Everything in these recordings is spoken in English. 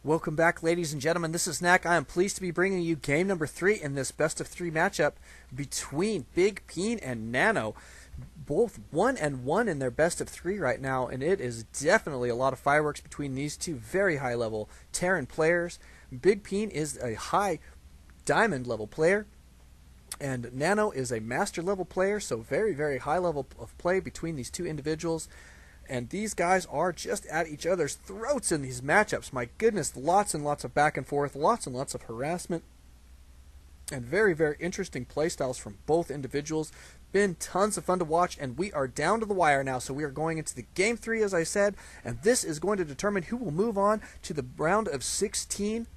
Welcome back, ladies and gentlemen. This is Knack. I am pleased to be bringing you game number 3 in this best of 3 matchup between BigPeen and Nano. Both 1-1 in their best of 3 right now, and it is definitely a lot of fireworks between these two very high-level Terran players. BigPeen is a high diamond level player, and Nano is a master level player, so very, very high level of play between these two individuals. And these guys are just at each other's throats in these matchups. My goodness, lots and lots of back and forth, lots and lots of harassment, and very, very interesting playstyles from both individuals. Been tons of fun to watch, and we are down to the wire now. So we are going into the game 3, as I said, and this is going to determine who will move on to the round of 16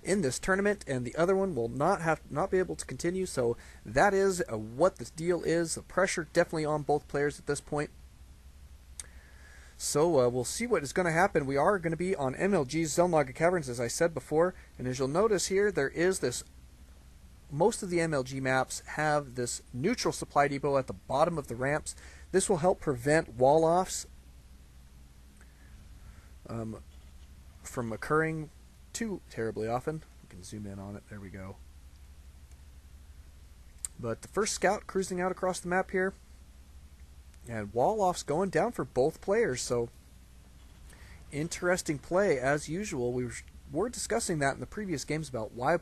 in this tournament, and the other one will not be able to continue. So that is what the deal is. The pressure definitely on both players at this point. So we'll see what is going to happen. We are going to be on MLG's Zelnaga Caverns, as I said before, and as you'll notice here, there is this. Most of the MLG maps have this neutral supply depot at the bottom of the ramps. This will help prevent wall-offs from occurring too terribly often. We can zoom in on it. There we go. But the first scout cruising out across the map here. And wall-offs going down for both players, so interesting play as usual. We were discussing that in the previous games about why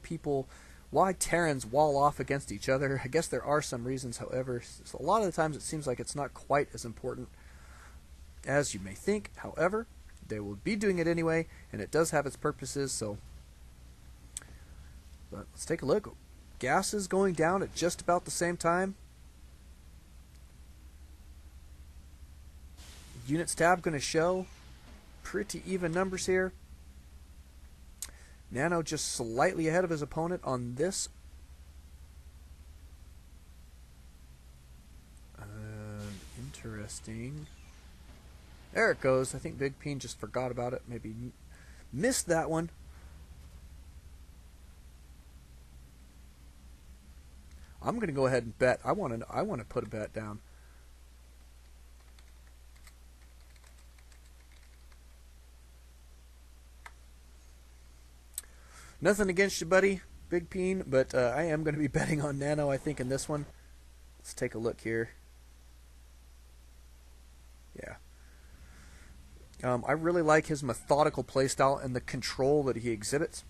Terrans wall off against each other. I guess there are some reasons, however. So a lot of the times it seems like it's not quite as important as you may think. However, they will be doing it anyway, and it does have its purposes. So, but let's take a look. Gas is going down at just about the same time. Units tab going to show pretty even numbers here. Nano just slightly ahead of his opponent on this. Interesting. There it goes. I think BigPeen just forgot about it. Maybe missed that one. I'm going to go ahead and bet. I want to put a bet down. Nothing against you, buddy, BigPeen, but I am going to be betting on Nano, I think, in this one. Let's take a look here. Yeah. I really like his methodical playstyle and the control that he exhibits.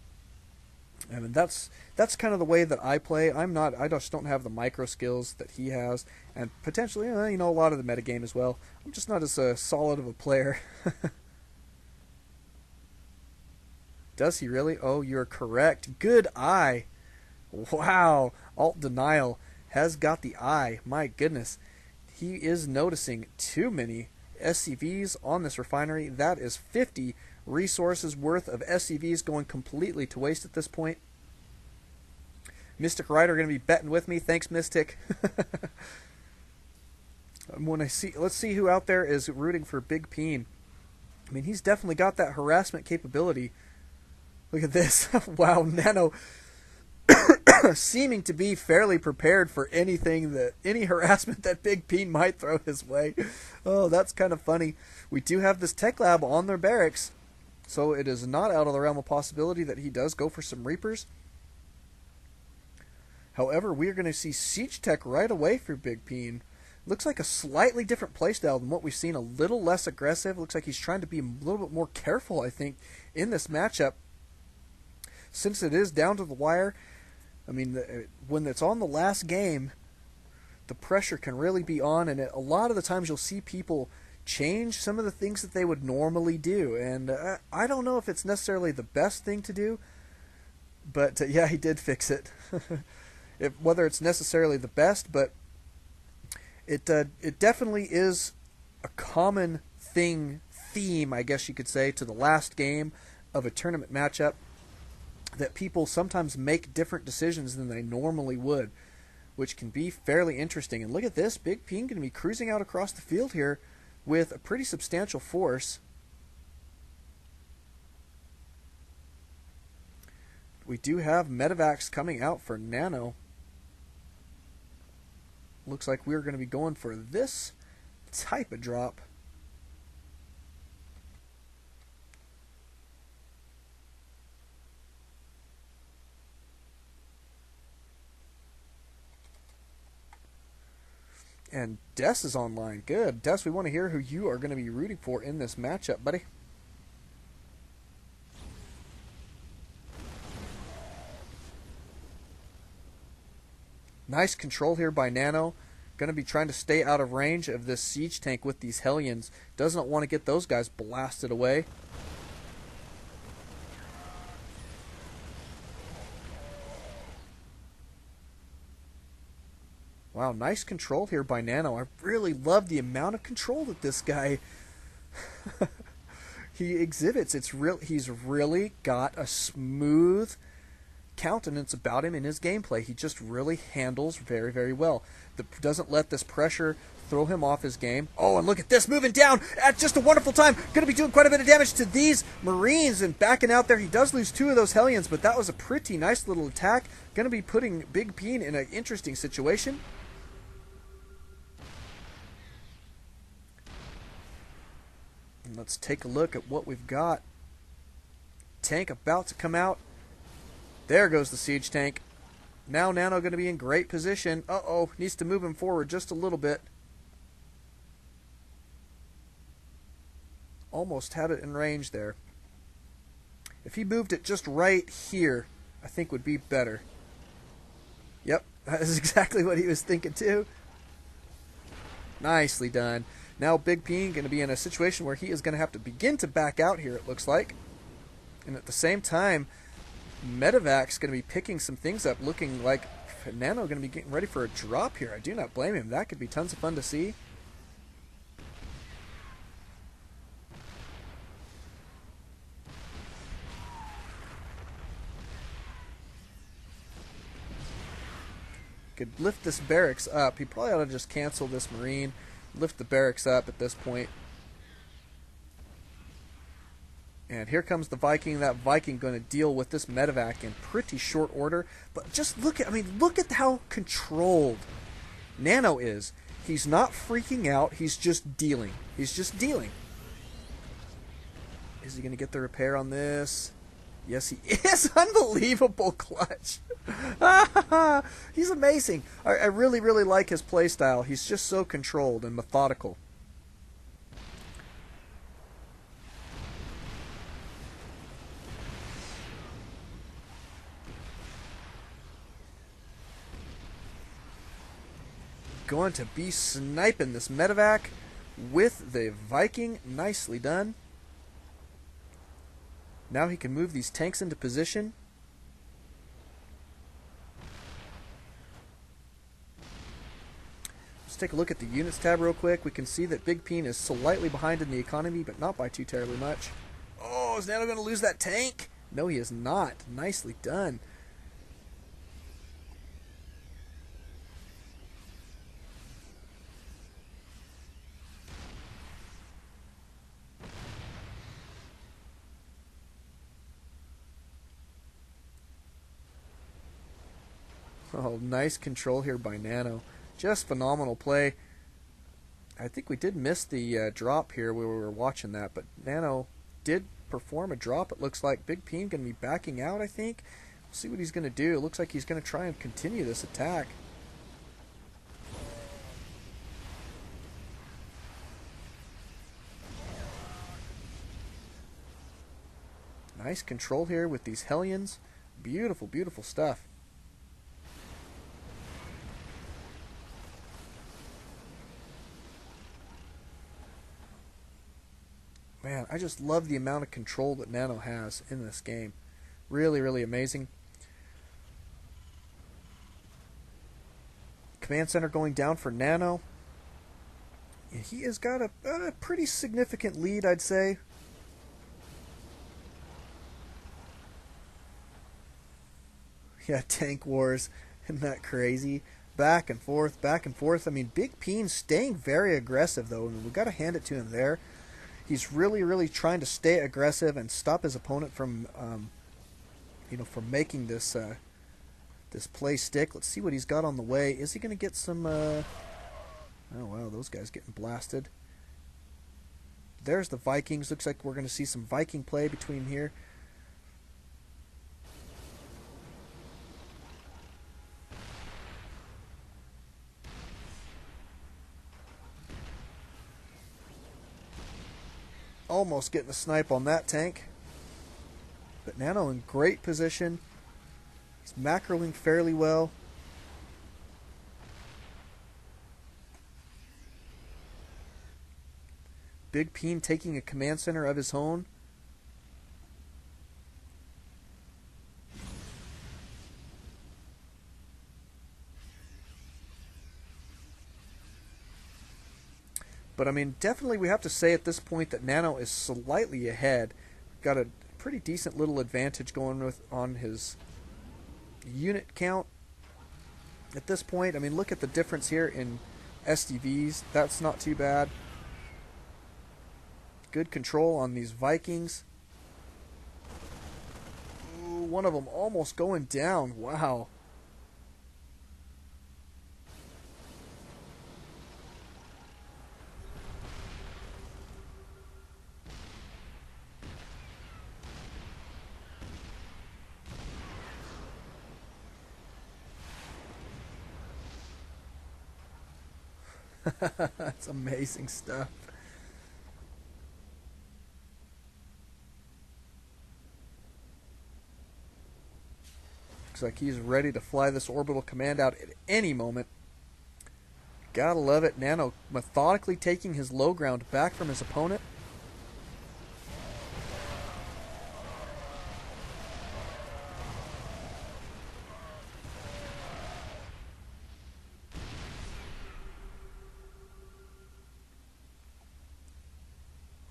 I mean, that's kind of the way that I play. I just don't have the micro skills that he has, and potentially, a lot of the metagame as well. I'm just not as solid of a player. Does he really? Oh, you're correct. Good eye. Wow. Alt Denial has got the eye. My goodness. He is noticing too many SCVs on this refinery. That is 50 resources worth of SCVs going completely to waste at this point. Mystic Rider going to be betting with me. Thanks, Mystic. Let's see who out there is rooting for BigPeen. I mean, he's definitely got that harassment capability. Look at this. Wow, Nano seeming to be fairly prepared for any harassment that BigPeen might throw his way. Oh, that's kind of funny. We do have this tech lab on their barracks, so it is not out of the realm of possibility that he does go for some Reapers. However, we are going to see Siege Tech right away for BigPeen. Looks like a slightly different playstyle than what we've seen, a little less aggressive. Looks like he's trying to be a little bit more careful, I think, in this matchup. Since it is down to the wire, I mean, when it's on the last game, the pressure can really be on, and a lot of the times you'll see people change some of the things that they would normally do, and I don't know if it's necessarily the best thing to do, but yeah, he did fix it. Whether it's necessarily the best, but it definitely is a common theme, I guess you could say, to the last game of a tournament matchup, that people sometimes make different decisions than they normally would, which can be fairly interesting. And look at this, BigPeen going to be cruising out across the field here with a pretty substantial force. We do have medevacs coming out for Nano. Looks like we're going to be going for this type of drop. And Des is online. Good. Des, we want to hear who you are going to be rooting for in this matchup, buddy. Nice control here by Nano. Going to be trying to stay out of range of this siege tank with these Hellions. Doesn't want to get those guys blasted away. Wow, nice control here by Nano. I really love the amount of control that this guy he exhibits. He's really got a smooth countenance about him in his gameplay. He just really handles very, very well. Doesn't let this pressure throw him off his game. Oh, and look at this, moving down at just a wonderful time. Going to be doing quite a bit of damage to these Marines and backing out there. He does lose 2 of those Hellions, but that was a pretty nice little attack. Going to be putting BigPeen in an interesting situation. And let's take a look at what we've got. Tank about to come out. There goes the siege tank. Now Nano going to be in great position. Uh-oh, needs to move him forward just a little bit. Almost had it in range there. If he moved it just right here, I think would be better. Yep, that is exactly what he was thinking too. Nicely done. Now BigPeen going to be in a situation where he is going to have to begin to back out here, it looks like. And at the same time, Medevac's going to be picking some things up, looking like Nano going to be getting ready for a drop here. I do not blame him. That could be tons of fun to see. Could lift this barracks up. He probably ought to just cancel this Marine, lift the barracks up at this point. And here comes the Viking. That Viking going to deal with this Medevac in pretty short order. But just look at, look at how controlled Nano is. He's not freaking out. He's just dealing. He's just dealing. Is he going to get the repair on this? Yes, he is. Unbelievable clutch. He's amazing. I really, really like his playstyle. He's just so controlled and methodical. Going to be sniping this Medevac with the Viking. Nicely done. Now he can move these tanks into position. Let's take a look at the units tab real quick. We can see that BigPeen is slightly behind in the economy, but not by too terribly much. Oh, is Nano going to lose that tank? No, he is not. Nicely done. Oh, nice control here by Nano. Just phenomenal play. I think we did miss the drop here where we were watching that, but Nano did perform a drop. It looks like BigPeen going to be backing out, I think. We'll see what he's going to do. It looks like he's going to try and continue this attack. Nice control here with these Hellions. Beautiful, beautiful stuff. Man, I just love the amount of control that Nano has in this game. Really, really amazing. Command center going down for Nano. And he has got a pretty significant lead, I'd say. Yeah, tank wars. Isn't that crazy? Back and forth, back and forth. I mean, BigPeen staying very aggressive, though. I mean, we've got to hand it to him there. He's really, really trying to stay aggressive and stop his opponent from, from making this this play stick. Let's see what he's got on the way. Is he going to get some? Oh wow, those guys getting blasted. There's the Vikings. Looks like we're going to see some Viking play between here. almost getting a snipe on that tank. But Nano in great position. He's macroing fairly well. BigPeen taking a command center of his own. But I mean, definitely we have to say at this point that Nano is slightly ahead. Got a pretty decent little advantage going with on his unit count at this point. I mean, look at the difference here in SDVs. That's not too bad. Good control on these Vikings. Ooh, one of them almost going down. Wow. That's amazing stuff. Looks like he's ready to fly this orbital command out at any moment. Gotta love it. Nano methodically taking his low ground back from his opponent.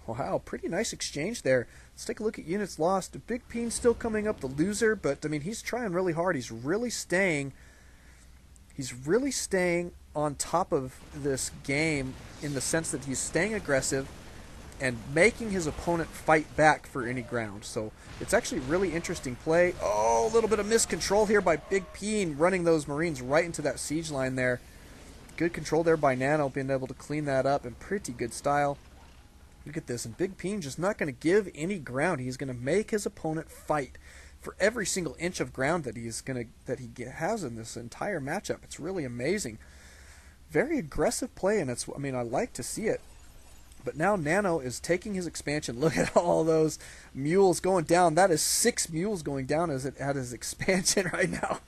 Wow, pretty nice exchange there. Let's take a look at units lost. BigPeen still coming up the loser, but I mean he's trying really hard. He's really staying on top of this game in the sense that he's staying aggressive and making his opponent fight back for any ground. So it's actually really interesting play. Oh, a little bit of miscontrol here by BigPeen, running those Marines right into that siege line there. Good control there by Nano, being able to clean that up in pretty good style. Look at this, and BigPeen just not going to give any ground. He's going to make his opponent fight for every single inch of ground that he has in this entire matchup. It's really amazing. Very aggressive play, and I mean, I like to see it. But now Nano is taking his expansion. Look at all those mules going down. That is 6 mules going down at his expansion right now.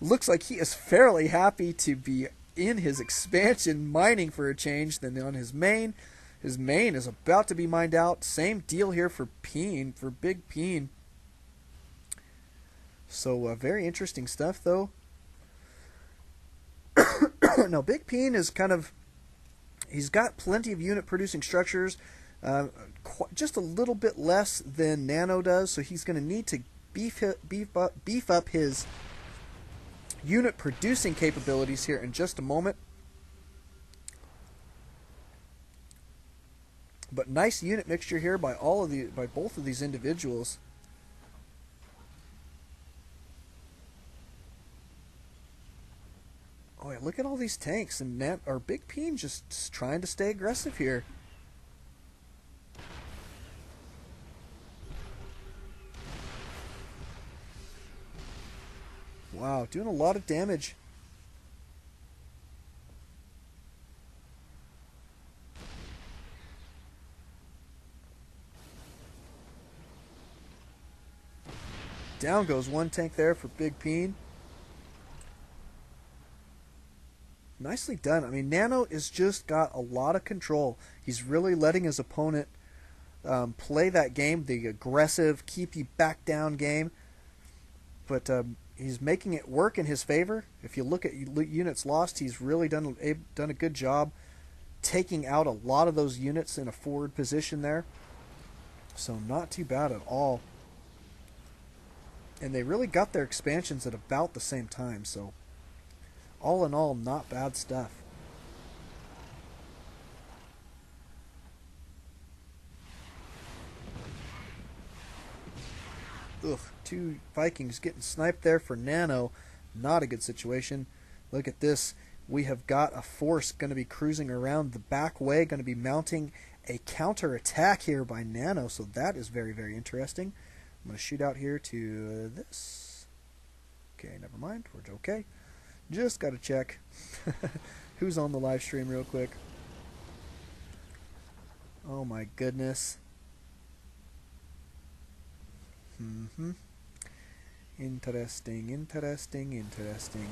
Looks like he is fairly happy to be in his expansion, mining for a change, than on his main. His main is about to be mined out. Same deal here for BigPeen. So very interesting stuff, though. Now, BigPeen is he's got plenty of unit producing structures, just a little bit less than Nano does, so he's going to need to beef up his unit producing capabilities here in just a moment. But nice unit mixture here by both of these individuals. Oh yeah, look at all these tanks, and BigPeen just trying to stay aggressive here. Wow, doing a lot of damage. Down goes one tank there for BigPeen. Nicely done. I mean, Nano has just got a lot of control. He's really letting his opponent play that game, the aggressive, keep you back down game. But he's making it work in his favor. If you look at units lost, he's really done a good job taking out a lot of those units in a forward position there. So not too bad at all. And they really got their expansions at about the same time, so all in all, not bad stuff. Ugh, 2 Vikings getting sniped there for Nano. Not a good situation. Look at this. We have got a force going to be cruising around the back way, going to be mounting a counter-attack here by Nano, so that is very, very interesting. I'm going to shoot out here to this. Okay, never mind. We're okay. Just got to check who's on the live stream real quick. Oh my goodness. Mm-hmm. Interesting, interesting, interesting.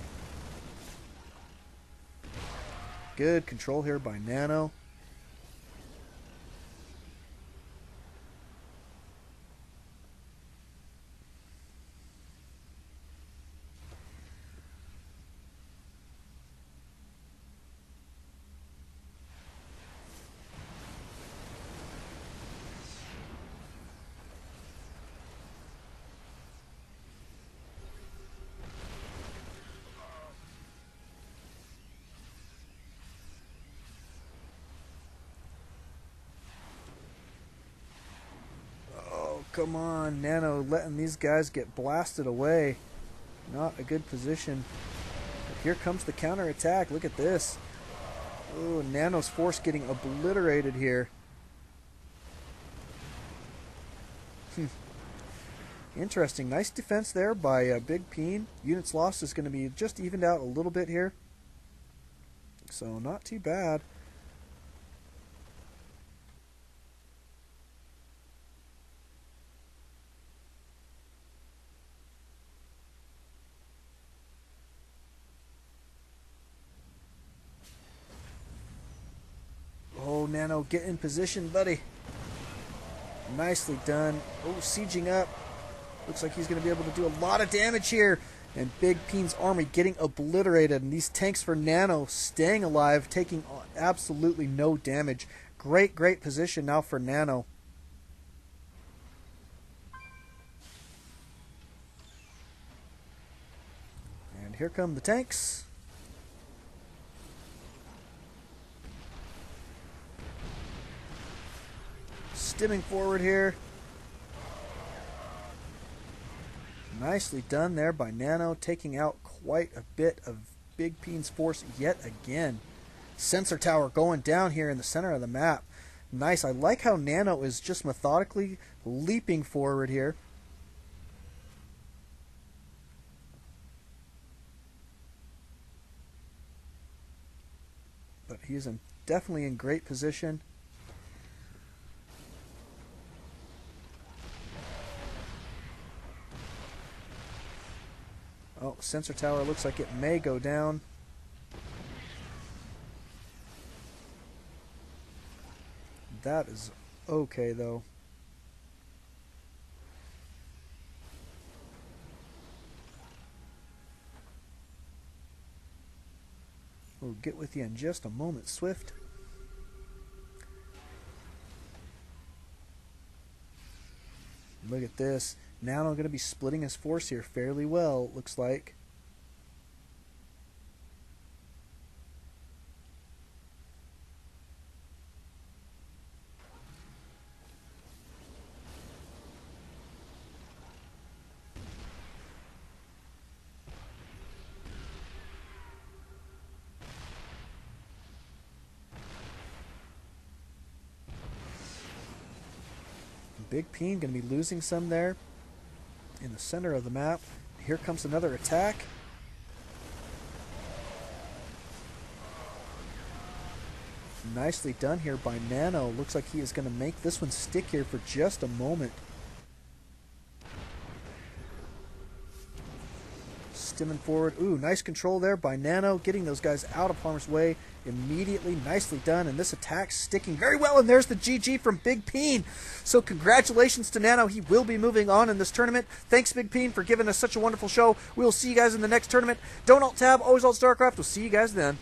Good control here by Nano. Come on, Nano letting these guys get blasted away. Not a good position. But here comes the counterattack. Look at this. Oh, Nano's force getting obliterated here. Interesting. Nice defense there by BigPeen. Units lost is going to be just evened out a little bit here. So not too bad. Nano, get in position, buddy. Nicely done. Oh, sieging up. Looks like he's going to be able to do a lot of damage here. And BigPeen's army getting obliterated. And these tanks for Nano staying alive, taking absolutely no damage. Great, great position now for Nano. And here come the tanks. Stimming forward here. Nicely done there by Nano, taking out quite a bit of BigPeen's force yet again. Sensor tower going down here in the center of the map. Nice. I like how Nano is just methodically leaping forward here. But he is definitely in great position. Oh, sensor tower looks like it may go down. That is okay, though. We'll get with you in just a moment, Swift. Look at this. Now I'm going to be splitting his force here fairly well, it looks like. BigPeen going to be losing some there in the center of the map. Here comes another attack. Nicely done here by Nano. Looks like he is going to make this one stick here for just a moment. Stimming forward. Ooh, nice control there by Nano, getting those guys out of harm's way immediately. Nicely done, and this attack sticking very well, and there's the GG from BigPeen. So congratulations to Nano. He will be moving on in this tournament. Thanks, BigPeen, for giving us such a wonderful show. We will see you guys in the next tournament. Don't alt-tab, always alt-StarCraft. We'll see you guys then.